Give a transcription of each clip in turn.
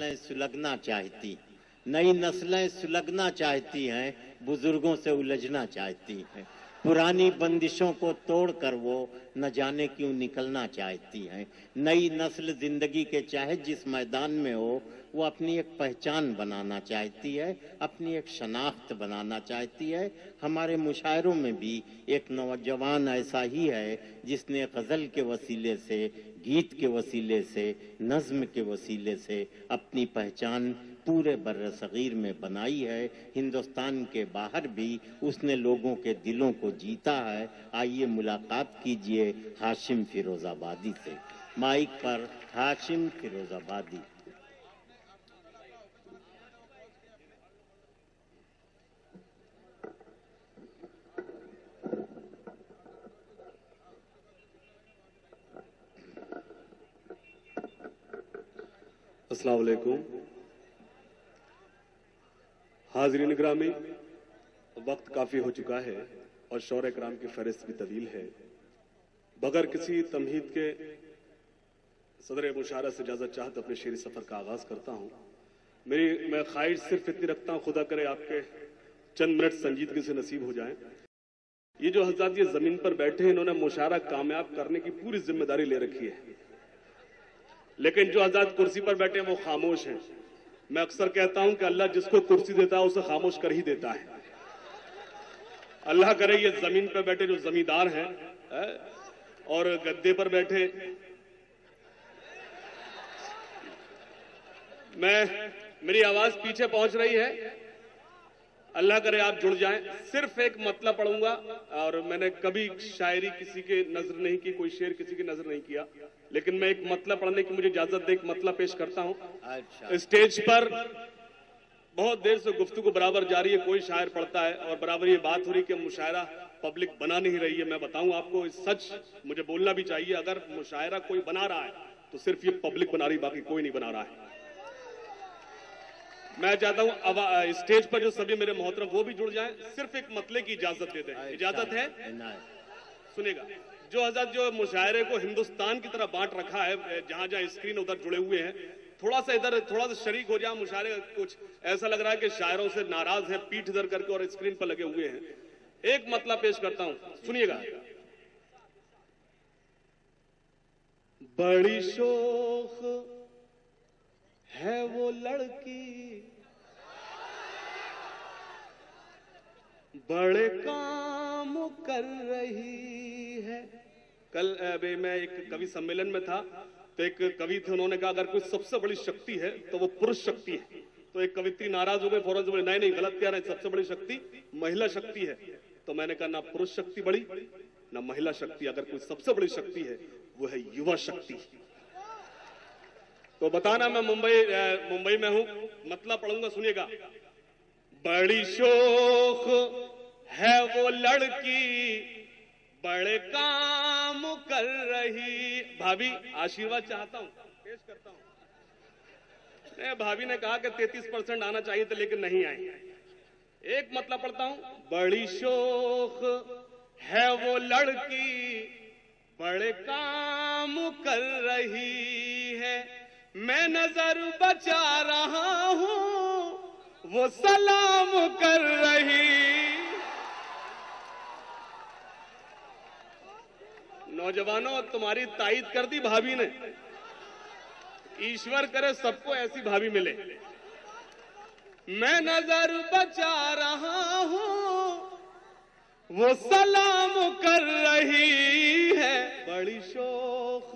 नस्लें सुलगना चाहती, नई नस्लें सुलगना चाहती हैं, बुजुर्गों से उलझना चाहती हैं। पुरानी बंदिशों को तोड़कर वो न जाने क्यों निकलना चाहती हैं। नई नस्ल जिंदगी के चाहे जिस मैदान में हो, वो अपनी एक पहचान बनाना चाहती है, अपनी एक शनाख्त बनाना चाहती है। हमारे मुशायरों में भी एक नौजवान ऐसा ही है जिसने गज़ल के वसीले से, गीत के वसीले से, नज़्म के वसीले से अपनी पहचान पूरे बर्र सगीर में बनाई है। हिंदुस्तान के बाहर भी उसने लोगों के दिलों को जीता है। आइए मुलाकात कीजिए हाशिम फिरोजाबादी से। माइक पर हाशिम फिरोजाबादी। अस्सलाम वालेकुम। हाज़रीन ग्रामी, वक्त काफ़ी हो चुका है और शौर कराम की फहरिस्त भी तवील है। बगैर किसी तमहीद के सदर मुशारा से इजाज़त चाहत अपने शेरी सफ़र का आगाज़ करता हूँ। मैं ख्वाहिश सिर्फ इतनी रखता हूँ, खुदा करे आपके चंद मिनट संजीदगी से नसीब हो जाएं। ये जो हज़रात ये ज़मीन पर बैठे हैं, इन्होंने मुशारा कामयाब करने की पूरी जिम्मेदारी ले रखी है, लेकिन जो हज़रात कुर्सी पर बैठे हैं वो खामोश हैं। मैं अक्सर कहता हूं कि अल्लाह जिसको कुर्सी देता है उसे खामोश कर ही देता है। अल्लाह करे ये जमीन पर बैठे जो जमींदार हैं और गद्दे पर बैठे, मेरी आवाज पीछे पहुंच रही है, अल्लाह करे आप जुड़ जाएं। सिर्फ एक मतलब पढ़ूंगा, और मैंने कभी शायरी किसी के नजर नहीं की, कोई शेर किसी की नजर नहीं किया, लेकिन मैं एक मतलब पढ़ने की मुझे इजाजत दे, एक मतलब पेश करता हूं। अच्छा। स्टेज पर बहुत देर से गुफ्तगू बराबर जारी है, कोई शायर पढ़ता है और बराबर ये बात हो रही कि मुशायरा पब्लिक बना नहीं रही है। मैं बताऊं आपको, सच मुझे बोलना भी चाहिए, अगर मुशायरा कोई बना रहा है तो सिर्फ ये पब्लिक बना रही, बाकी कोई नहीं बना रहा है। मैं चाहता हूं अब स्टेज पर जो सभी मेरे मोहतरम वो भी जुड़ जाएं, सिर्फ एक मतले की इजाजत देते हैं। इजाजत है? सुनेगा। जो हज़रत जो मुशायरे को हिंदुस्तान की तरह बांट रखा है, जहां जहां स्क्रीन उधर जुड़े हुए हैं, थोड़ा सा इधर थोड़ा सा शरीक हो जाए मुशायरे। कुछ ऐसा लग रहा है कि शायरों से नाराज है, पीठ इधर करके और स्क्रीन पर लगे हुए हैं। एक मतलब पेश करता हूं, सुनिएगा। बड़ी शोख है वो लड़की, बड़े काम कर रही है। कल अभी मैं एक कवि सम्मेलन में था, तो एक कवि थे, उन्होंने कहा अगर कोई सबसे बड़ी शक्ति है तो वो पुरुष शक्ति है। तो एक कवित्री नाराज हो गए, फौरन से बोले नहीं गलत कह रहे हैं, सबसे बड़ी शक्ति महिला शक्ति है। तो मैंने कहा ना पुरुष शक्ति बड़ी ना महिला शक्ति, अगर कोई सबसे बड़ी शक्ति है वो है युवा शक्ति। तो बताना मैं मुंबई में हूं, मतलब पढ़ूंगा, सुनिएगा। बड़ी शोख है वो लड़की, बड़े काम कर रही। भाभी आशीर्वाद चाहता हूं, पेश करता हूं। नहीं, भाभी ने कहा कि 33% आना चाहिए था, लेकिन नहीं आए। एक मतलब पढ़ता हूं। बड़ी शोख है वो लड़की, बड़े काम कर रही है, मैं नजर बचा रहा हूं, वो सलाम कर रही। नौजवानों, तुम्हारी ताईद कर दी भाभी ने। ईश्वर करे सबको ऐसी भाभी मिले। मैं नजर बचा रहा हूं, वो सलाम कर रही है। बड़ी शोख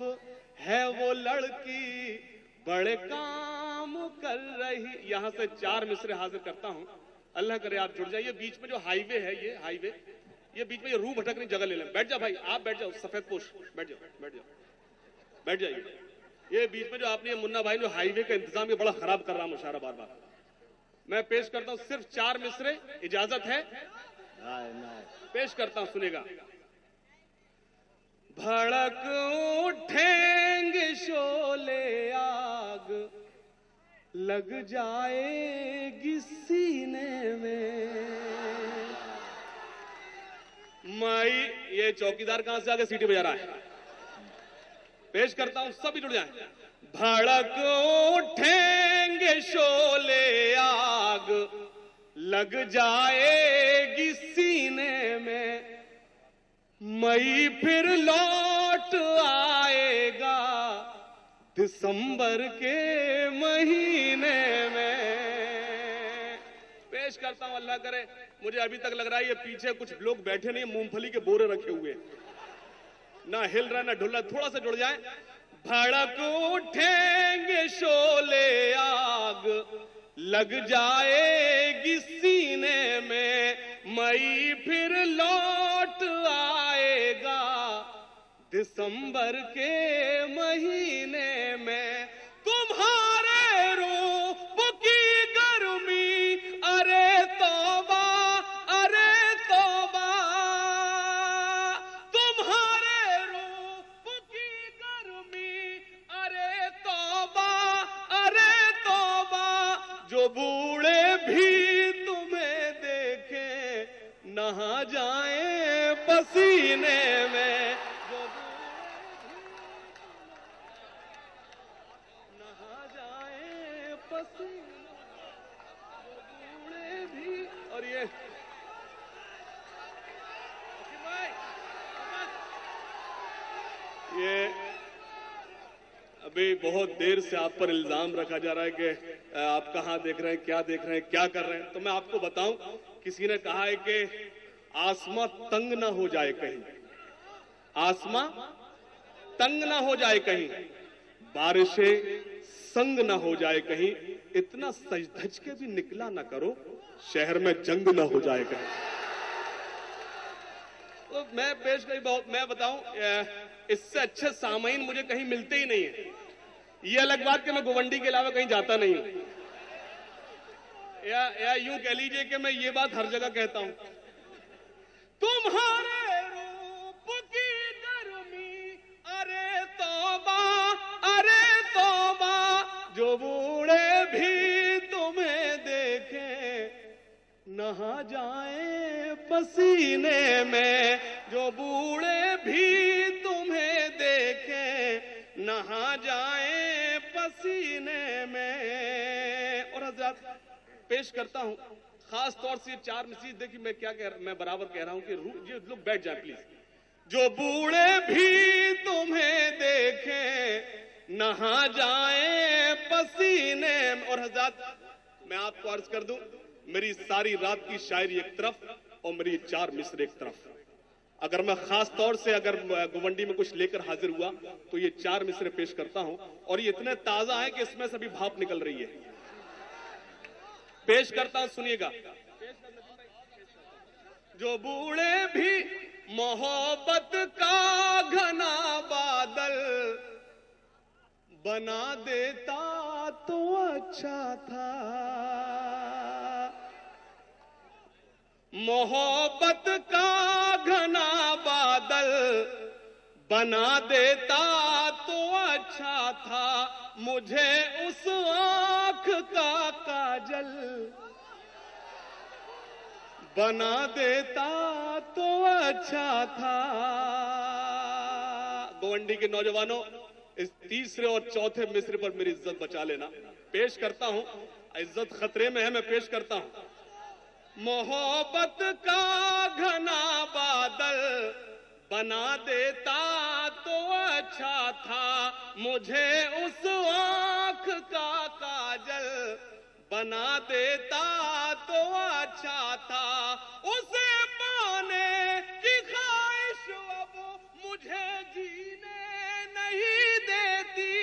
है वो लड़की, बड़े काम कर रही। यहां से 4 मिसरे हाजिर करता हूं, अल्लाह करे आप जुड़ जाइए। बीच में जो हाईवे है, ये हाईवे, ये बीच में ये रूह भटकने जगह ले लें। बैठ जाओ भाई, आप बैठ जाओ, सफेद पोश, बैठ जाओ, बैठ जाइए। ये बीच में जो आपने मुन्ना भाई जो हाईवे का इंतजाम ये बड़ा खराब कर रहा मुशायरा बार बार। मैं पेश करता हूं सिर्फ 4 मिसरे, इजाजत है? पेश करता हूं, सुनेगा। भड़क उठेंगे शोले आग, लग जाएगी सीने में। माई, ये चौकीदार कहां से आगे सीटी बजा रहा है? पेश करता हूं, सभी जुड़ जाएं। भड़क उठेंगे लग जाएगी सीने में, मई फिर लौट आएगा दिसंबर के महीने में। पेश करता हूं, अल्लाह करे, मुझे अभी तक लग रहा है ये पीछे कुछ लोग बैठे नहीं, मूंगफली के बोरे रखे हुए, ना हिल रहा ना ढुल रहा, थोड़ा सा जुड़ जाए। भड़क उठेंगे शोले आग, लग जाएगी सीने में, मई फिर लौट आएगा दिसंबर के महीने में। तुम्हारे रूप की गर्मी, अरे तौबा, अरे तौबा, तुम्हारे रूप की गर्मी, अरे तौबा, अरे तौबा, जो बूढ़े भी तुम्हें देखें नहा जाएं पसीने में, जो नहा जाएं पसीने, जो बूढ़े भी। और ये अभी बहुत देर से आप पर इल्जाम रखा जा रहा है कि आप कहां देख रहे हैं, क्या देख रहे हैं, क्या कर रहे हैं। तो मैं आपको बताऊं, किसी ने कहा है कि आसमां तंग ना हो जाए कहीं, आसमां तंग ना हो जाए कहीं, बारिशें संग ना हो जाए कहीं, इतना सज धज के भी निकला ना करो, शहर में जंग ना हो जाए कहीं। तो मैं पेश करी बहुत, मैं बताऊं, इससे अच्छे सामाइन मुझे कहीं मिलते ही नहीं है। ये अलग बात कि मैं गोवंडी के अलावा कहीं जाता नहीं हूं, या यूं कह लीजिए कि मैं ये बात हर जगह कहता हूं। तुम्हारे रूप की गर्मी, अरे तौबा, अरे तौबा, जो बूढ़े भी तुम्हें देखें नहा जाएं पसीने में, जो बूढ़े भी तुम्हें देखें नहा जाएं पसीने में। और हज़रत पेश करता हूं खास तौर से चार मिसरी, देखिए मैं क्या मैं बराबर कह रहा हूं कि ये लोग बैठ जाए प्लीज। जो बूढ़े भी तुम्हें देखें नहा जाएं पसीने में। और हज़रत मैं आपको अर्ज कर दूं, मेरी सारी रात की शायरी एक तरफ और मेरी चार मिसरे एक तरफ। अगर मैं खास तौर से अगर गोवंडी में कुछ लेकर हाजिर हुआ तो ये चार मिसरे पेश करता हूं, और ये इतने ताजा है कि इसमें से भी भाप निकल रही है। पेश करता हूं, सुनिएगा। जो बूढ़े भी मोहब्बत का घना बादल बना देता तो अच्छा था, मोहब्बत का घना बादल बना देता तो अच्छा था, मुझे उस आंख का काजल बना देता तो अच्छा था। गोवंडी के नौजवानों, इस तीसरे और चौथे मिसरे पर मेरी इज्जत बचा लेना। पेश करता हूं, इज्जत खतरे में है, मैं पेश करता हूं। मोहब्बत का घना बादल बना देता तो अच्छा था, मुझे उस आंख का काजल बना देता तो अच्छा था। उसे पाने की ख्वाहिश अब मुझे जीने नहीं देती,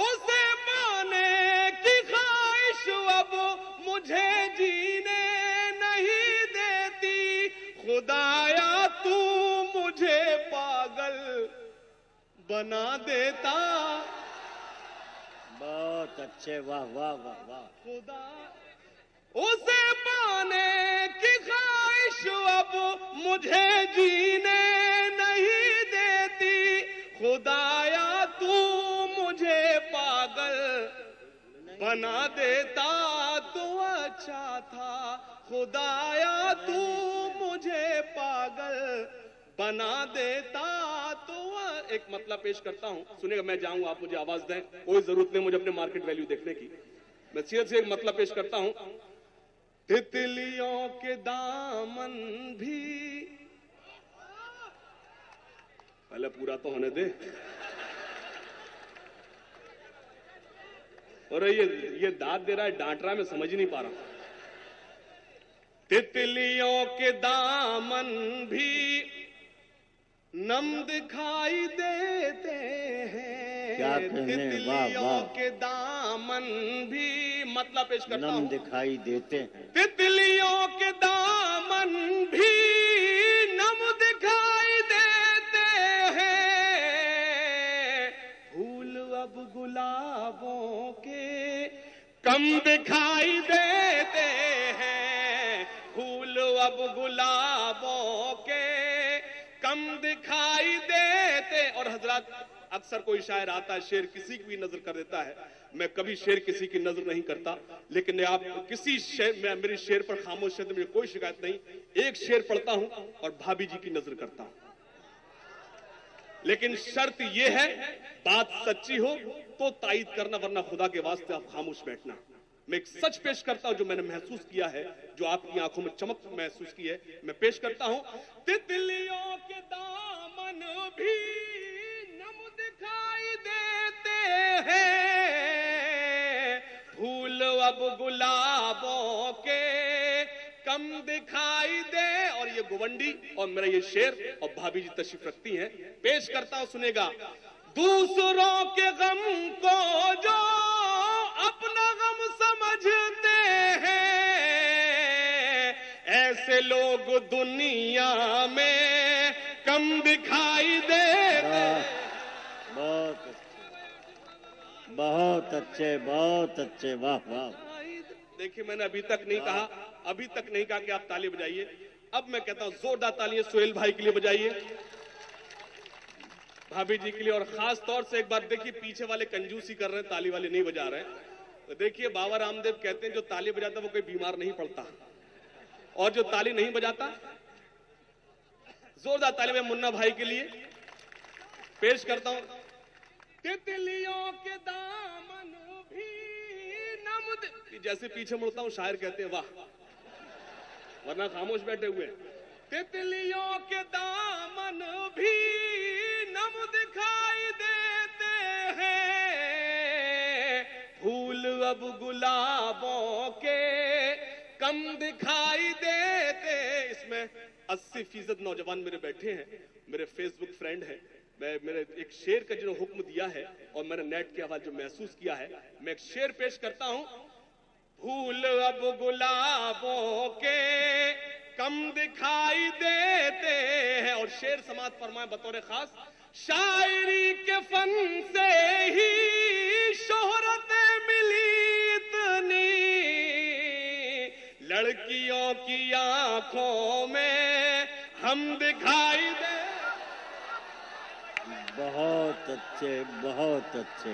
उसे पाने की ख्वाहिश अब मुझे जीने नहीं देती। खुदाया तू मुझे पागल बना देता। बहुत अच्छे, वाह वाह वाह वाह। खुदा उसे पाने की ख्वाहिश अब मुझे जीने नहीं देती। खुदाया तू मुझे पागल बना देता तो अच्छा था। खुदाया तू मुझे पागल बना देता तो। एक मतलब पेश करता हूं, सुनिएगा। मैं जाऊंगा, आप मुझे आवाज दें, कोई जरूरत नहीं मुझे अपने मार्केट वैल्यू देखने की। मैं सीधे से एक मतलब पेश करता हूं। तितलियों के दामन भी, पहले पूरा तो होने दे। और ये दाद दे रहा है, डांट रहा है, मैं समझ ही नहीं पा रहा। तितलियों के दामन भी नम दिखाई देते हैं। क्या कहने, वाह तितलियों वाह। के दामन भी, मतलब पेश करता नम हूं। दिखाई देते हैं। तितलियों के दामन भी नम दिखाई देते हैं। फूल अब गुलाबों के कम दिखाई देते हैं। फूल अब गुलाबों के कम दिखाई देते। और हजरत, अक्सर कोई शायर आता है, शेर किसी की भी नजर कर देता है। मैं कभी शेर किसी की नजर नहीं करता, लेकिन आप किसी शेर, मैं मेरी शेर पर खामोश है तो मुझे कोई शिकायत नहीं। एक शेर पढ़ता हूं और भाभी जी की नजर करता हूं, लेकिन शर्त यह है बात सच्ची हो तो तायीद करना, वरना खुदा के वास्ते आप खामोश बैठना। मैं एक सच पेश करता हूं जो मैंने महसूस किया है, जो आपकी आंखों में चमक महसूस की है, मैं पेश करता हूं। तितलियों के दामन भी नम दिखाई देते हैं। फूल अब गुलाबों के कम दिखाई दे। और ये गुवंडी और मेरा ये शेर और भाभी जी तशरीफ रखती हैं, पेश करता हूं, सुनेगा। दूसरों के गम को जो अपना गम समझते हैं, ऐसे लोग दुनिया में कम दिखाई देते। बहुत अच्छे, बहुत अच्छे, बहुत अच्छे, वाह वाह। देखिए, मैंने अभी तक नहीं कहा कि आप ताली बजाइए। अब मैं कहता हूं जोरदार तालियां सुहेल भाई के लिए बजाइए, भाभी जी के लिए। और खास तौर से एक बात देखिए, पीछे वाले कंजूसी कर रहे हैं, ताली वाले नहीं बजा रहे हैं। तो देखिए, बाबा रामदेव कहते हैं जो ताली बजाता वो कोई बीमार नहीं पड़ता, और जो ताली नहीं बजाता। जोरदार ताली में मुन्ना भाई के लिए पेश करता हूं। तितलियों के दामन भी नम, जैसे पीछे मुड़ता हूं शायर कहते हैं वाह, वरना खामोश बैठे हुए। तितलियों के दामन भी नम दिखाई देते हैं। फूल अब गुलाबों के कम दिखाई देते। इसमें 80% नौजवान मेरे बैठे हैं, मेरे फेसबुक फ्रेंड हैं। मेरे एक शेर का जो हुक्म दिया है और मैंने नेट के हवाले जो महसूस किया है, मैं एक शेर पेश करता हूं। फूल अब गुलाबों के कम दिखाई देते हैं। और शेर समात फरमाए बतौर खास, शायरी के फन से ही शोहरत मिली इतनी, लड़कियों की आंखों में हम दिखाई दे। बहुत अच्छे, बहुत अच्छे।